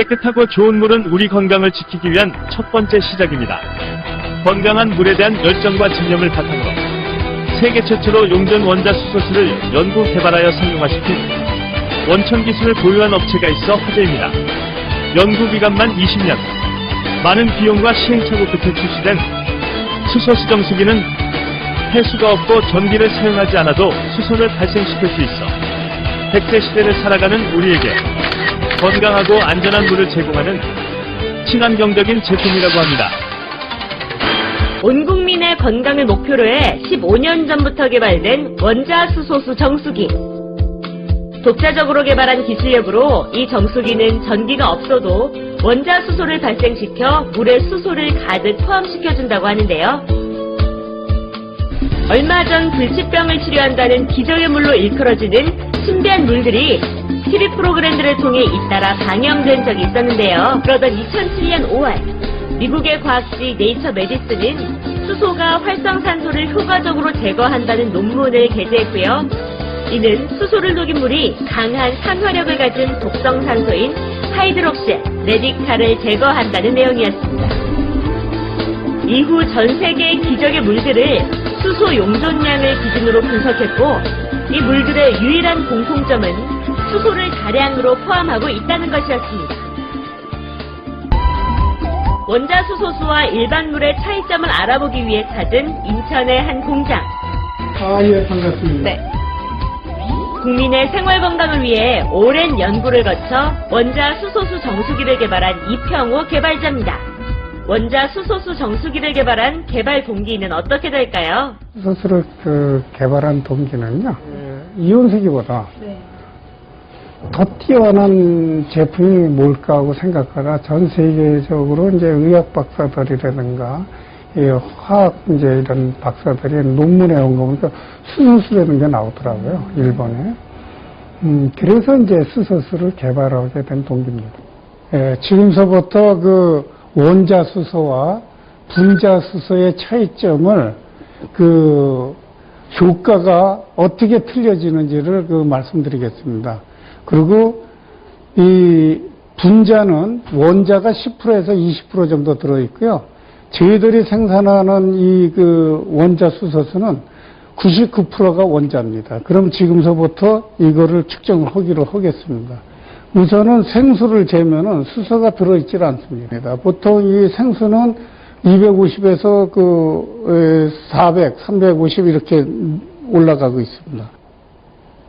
깨끗하고 좋은 물은 우리 건강을 지키기 위한 첫 번째 시작입니다. 건강한 물에 대한 열정과 집념을 바탕으로 세계 최초로 용전 원자 수소수를 연구 개발하여 상용화시킨 원천 기술을 보유한 업체가 있어 화제입니다. 연구 기간만 20년, 많은 비용과 시행착오 끝에 출시된 수소수 정수기는 폐수가 없고 전기를 사용하지 않아도 수소를 발생시킬 수 있어 100세 시대를 살아가는 우리에게 건강하고 안전한 물을 제공하는 친환경적인 제품이라고 합니다. 온 국민의 건강을 목표로 해 15년 전부터 개발된 원자 수소수 정수기. 독자적으로 개발한 기술력으로 이 정수기는 전기가 없어도 원자 수소를 발생시켜 물에 수소를 가득 포함시켜준다고 하는데요. 얼마 전 불치병을 치료한다는 기적의 물로 일컬어지는 신비한 물들이 TV 프로그램들을 통해 잇따라 방영된 적이 있었는데요. 그러던 2007년 5월 미국의 과학지 네이처 메디슨은 수소가 활성산소를 효과적으로 제거한다는 논문을 게재했고요. 이는 수소를 녹인 물이 강한 산화력을 가진 독성산소인 하이드록시 레디칼을 제거한다는 내용이었습니다. 이후 전 세계의 기적의 물들을 수소 용존량을 기준으로 분석했고 이 물들의 유일한 공통점은 수소를 다량으로 포함하고 있다는 것이었습니다. 원자 수소수와 일반 물의 차이점을 알아보기 위해 찾은 인천의 한 공장. 예, 반갑습니다. 네. 국민의 생활 건강을 위해 오랜 연구를 거쳐 원자 수소수 정수기를 개발한 이평호 개발자입니다. 원자 수소수 정수기를 개발한 개발 동기는 어떻게 될까요? 수소수를 개발한 동기는요, 이온수기보다 더 뛰어난 제품이 뭘까 하고 생각하다 전 세계적으로 이제 의학 박사들이라든가 화학 이제 이런 박사들이 논문에 온 거 보니까 수소수라는 게 나오더라고요, 일본에. 그래서 이제 수소수를 개발하게 된 동기입니다. 지금서부터 그 원자 수소와 분자 수소의 차이점을 효과가 어떻게 틀려지는지를 말씀드리겠습니다. 그리고 이 분자는 원자가 10%에서 20% 정도 들어있고요. 저희들이 생산하는 이 원자 수소수는 99%가 원자입니다. 그럼 지금서부터 이거를 측정을 하기로 하겠습니다. 우선은 생수를 재면은 수소가 들어있질 않습니다. 보통 이 생수는 250에서 400, 350 이렇게 올라가고 있습니다.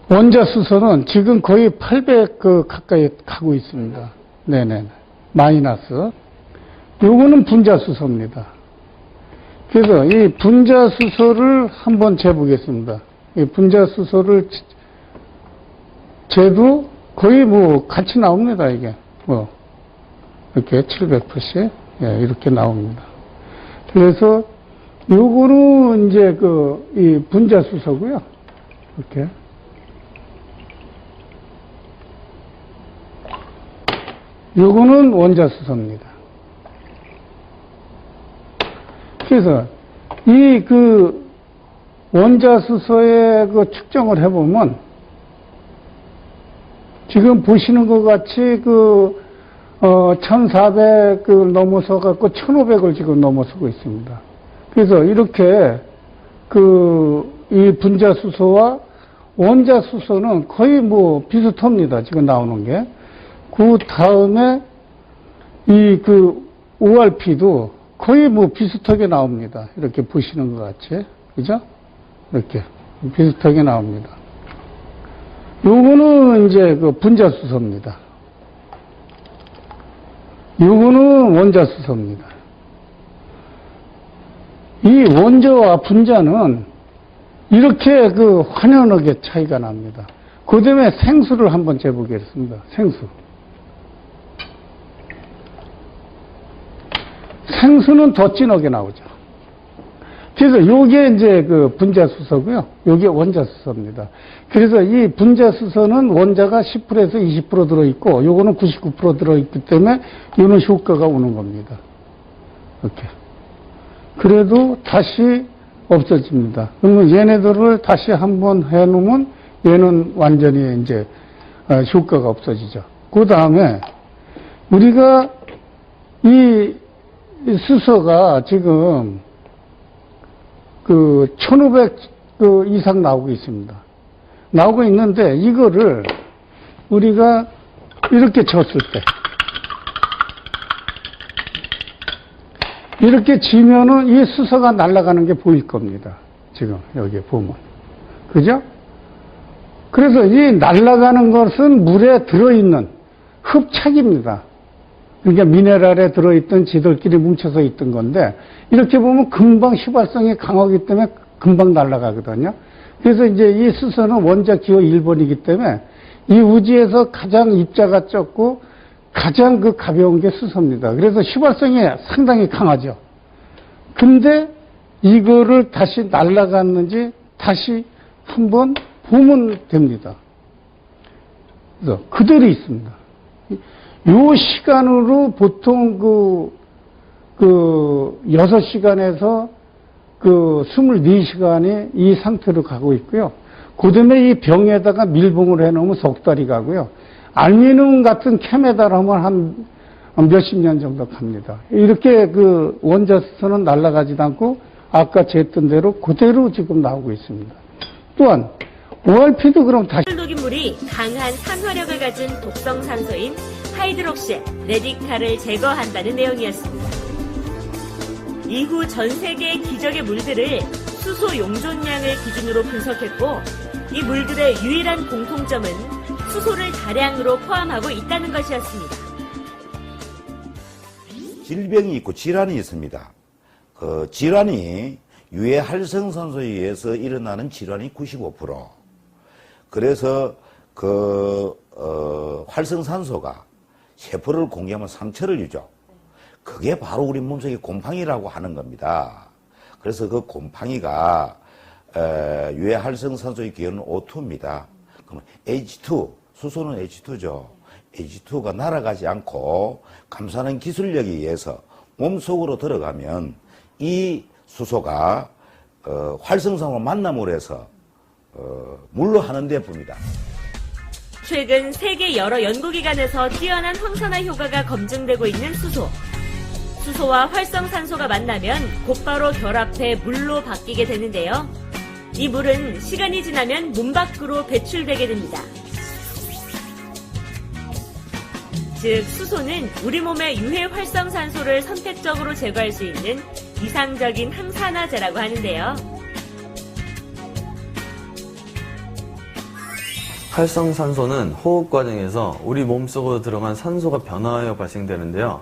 원자 수소는 지금 거의 800 가까이 가고 있습니다. 네네. 마이너스. 요거는 분자 수소입니다. 그래서 이 분자 수소를 한번 재보겠습니다. 이 분자 수소를 재도 거의 같이 나옵니다, 이게. 이렇게 700%씩, 이렇게 나옵니다. 그래서 요거는 이제 이 분자 수소고요. 이렇게. 요거는 원자 수소입니다. 그래서 이 원자 수소의 측정을 해보면 지금 보시는 것 같이 1400 넘어서 갖고 1500을 지금 넘어서고 있습니다. 그래서 이렇게 이 분자 수소와 원자 수소는 거의 비슷합니다. 지금 나오는 게. 그 다음에 ORP도 거의 비슷하게 나옵니다. 이렇게 보시는 것 같이. 그죠? 이렇게 비슷하게 나옵니다. 요거는 이제 분자 수소입니다. 요거는 원자 수소입니다. 이 원자와 분자는 이렇게 환연하게 차이가 납니다. 그 다음에 생수를 한번 재보겠습니다. 생수. 생수는 더 진하게 나오죠. 그래서 요게 이제 분자 수소고요. 요게 원자 수소입니다. 그래서 이 분자 수소는 원자가 10%에서 20% 들어있고 요거는 99% 들어있기 때문에 요는 효과가 오는 겁니다. 이렇게. 그래도 다시 없어집니다. 그러면 얘네들을 다시 한번 해놓으면 얘는 완전히 이제 효과가 없어지죠. 그 다음에 우리가 이 수소가 지금 1500 이상 나오고 있습니다. 나오고 있는데 이거를 우리가 이렇게 쳤을 때 이렇게 지면은 이 수소가 날아가는 게 보일 겁니다. 지금 여기 보면. 그죠? 그래서 이 날아가는 것은 물에 들어있는 흡착입니다. 그러니까 미네랄에 들어있던 지들끼리 뭉쳐서 있던 건데 이렇게 보면 금방 휘발성이 강하기 때문에 금방 날아가거든요. 그래서 이제 이 수소는 원자 기호 1번이기 때문에 이 우주에서 가장 입자가 적고 가장 가벼운 게 수소입니다. 그래서 휘발성이 상당히 강하죠. 근데 이거를 다시 날아갔는지 다시 한번 보면 됩니다. 그래서 그대로 있습니다. 요 시간으로 보통 6시간에서 24시간이 이 상태로 가고 있고요. 그 다음에 이 병에다가 밀봉을 해놓으면 석 달이 가고요. 알루미늄 같은 캠에다가 하면 한 몇십 년 정도 갑니다. 이렇게 원자수소는 날아가지도 않고 아까 쟀던 대로 그대로 지금 나오고 있습니다. 또한 ORP도 그럼 다시 녹인 물이 강한 산화력을 가진 독성 산소인 하이드록시 레디칼을 제거한다는 내용이었습니다. 이후 전 세계의 기적의 물들을 수소 용존량을 기준으로 분석했고 이 물들의 유일한 공통점은 수소를 다량으로 포함하고 있다는 것이었습니다. 질병이 있고 질환이 있습니다. 그 질환이 유해 활성산소에 의해서 일어나는 질환이 95%. 그래서 활성산소가 세포를 공격하면 상처를 주죠. 그게 바로 우리 몸속의 곰팡이라고 하는 겁니다. 그래서 그 곰팡이가 유해 활성산소의 기호는 O2입니다. 그러면 H2, 수소는 H2죠. H2가 날아가지 않고 감싸는 기술력에 의해서 몸속으로 들어가면 이 수소가 활성산소 만남으로 해서 물로 하는 데 봅니다. 최근 세계 여러 연구기관에서 뛰어난 황산화 효과가 검증되고 있는 수소. 수소와 활성산소가 만나면 곧바로 결합해 물로 바뀌게 되는데요. 이 물은 시간이 지나면 몸 밖으로 배출되게 됩니다. 즉, 수소는 우리 몸의 유해 활성산소를 선택적으로 제거할 수 있는 이상적인 항산화제라고 하는데요. 활성산소는 호흡 과정에서 우리 몸속으로 들어간 산소가 변화하여 발생되는데요.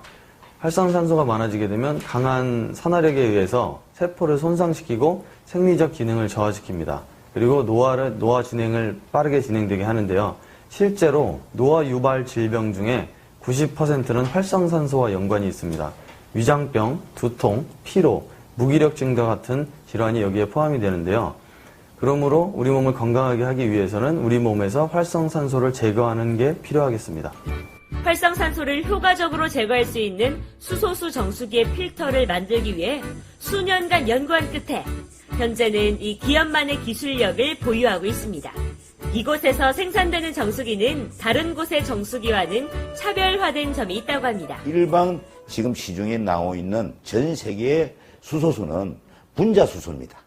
활성산소가 많아지게 되면 강한 산화력에 의해서 세포를 손상시키고 생리적 기능을 저하시킵니다. 그리고 노화 진행을 빠르게 진행되게 하는데요. 실제로 노화 유발 질병 중에 90%는 활성산소와 연관이 있습니다. 위장병, 두통, 피로, 무기력 증가 같은 질환이 여기에 포함이 되는데요. 그러므로 우리 몸을 건강하게 하기 위해서는 우리 몸에서 활성산소를 제거하는 게 필요하겠습니다. 활성산소를 효과적으로 제거할 수 있는 수소수 정수기의 필터를 만들기 위해 수년간 연구한 끝에 현재는 이 기업만의 기술력을 보유하고 있습니다. 이곳에서 생산되는 정수기는 다른 곳의 정수기와는 차별화된 점이 있다고 합니다. 일반 지금 시중에 나와 있는 전 세계의 수소수는 분자수소입니다.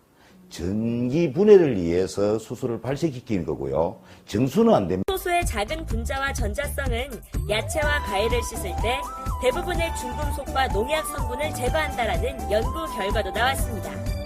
전기 분해를 위해서 수소를 발생시키는 거고요. 정수는 안 됩니다. 수소의 작은 분자와 전자성은 야채와 과일을 씻을 때 대부분의 중금속과 농약 성분을 제거한다라는 연구 결과도 나왔습니다.